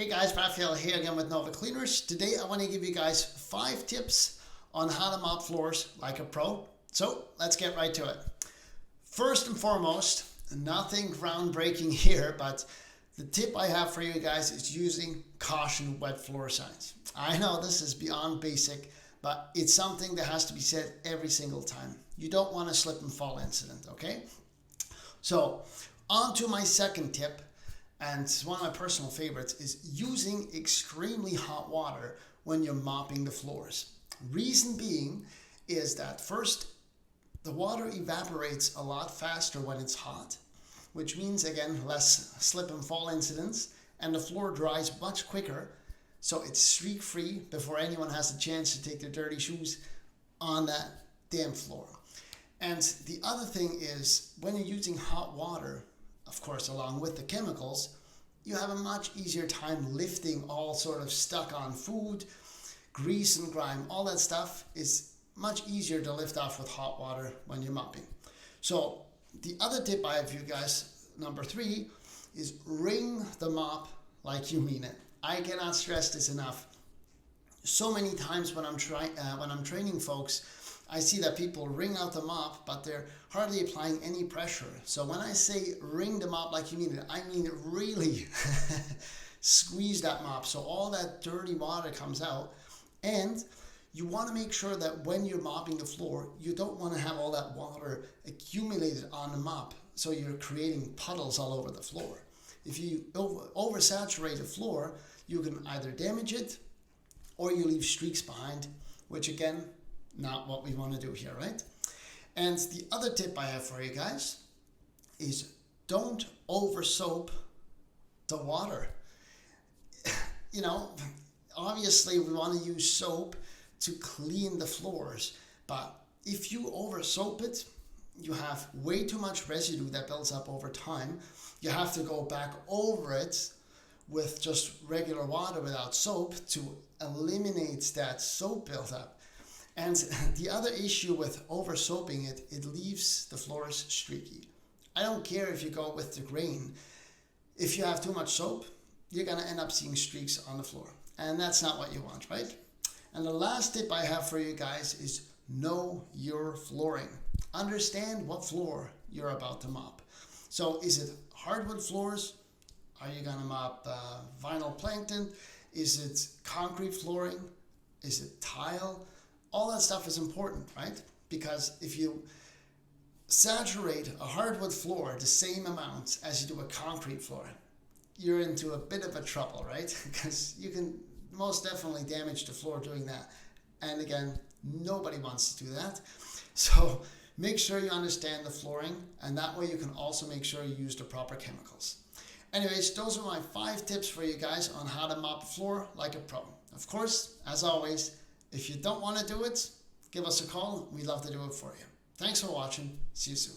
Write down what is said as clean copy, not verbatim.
Hey guys, Raphael here again with Nova Cleaners. Today I want to give you guys 5 tips on how to mop floors like a pro. So let's get right to it. First and foremost, nothing groundbreaking here, but the tip I have for you guys is using caution wet floor signs. I know this is beyond basic, but it's something that has to be said every single time. You don't want a slip and fall incident, okay? So on to my second tip. And one of my personal favorites is using extremely hot water when you're mopping the floors. Reason being is that first, the water evaporates a lot faster when it's hot, which means again, less slip and fall incidents, and the floor dries much quicker, so it's streak free before anyone has a chance to take their dirty shoes on that damn floor. And the other thing is, when you're using hot water, of course, along with the chemicals, you have a much easier time lifting all sort of stuck on food, grease and grime. All that stuff is much easier to lift off with hot water when you're mopping. So the other tip I have for you guys, number 3, is wring the mop like you mean it. I cannot stress this enough. So many times when I'm training folks, I see that people wring out the mop, but they're hardly applying any pressure. So when I say wring the mop like you mean it, I mean really squeeze that mop so all that dirty water comes out. And you want to make sure that when you're mopping the floor, you don't want to have all that water accumulated on the mop, so you're creating puddles all over the floor. If you oversaturate the floor, you can either damage it or you leave streaks behind, which again, not what we want to do here, right? And the other tip I have for you guys is don't over soap the water. You know, obviously we want to use soap to clean the floors, but if you over soap it, you have way too much residue that builds up over time. You have to go back over it with just regular water without soap to eliminate that soap buildup. And the other issue with over soaping it, it leaves the floors streaky. I don't care if you go with the grain. If you have too much soap, you're going to end up seeing streaks on the floor. And that's not what you want, right? And the last tip I have for you guys is know your flooring. Understand what floor you're about to mop. So is it hardwood floors? Are you going to mop vinyl plankton? Is it concrete flooring? Is it tile? All that stuff is important, right? Because if you saturate a hardwood floor the same amount as you do a concrete floor, you're into a bit of a trouble, right? Because you can most definitely damage the floor doing that. And again, nobody wants to do that. So make sure you understand the flooring, and that way you can also make sure you use the proper chemicals. Anyways, those are my 5 tips for you guys on how to mop a floor like a pro. Of course, as always, if you don't want to do it, give us a call. We'd love to do it for you. Thanks for watching. See you soon.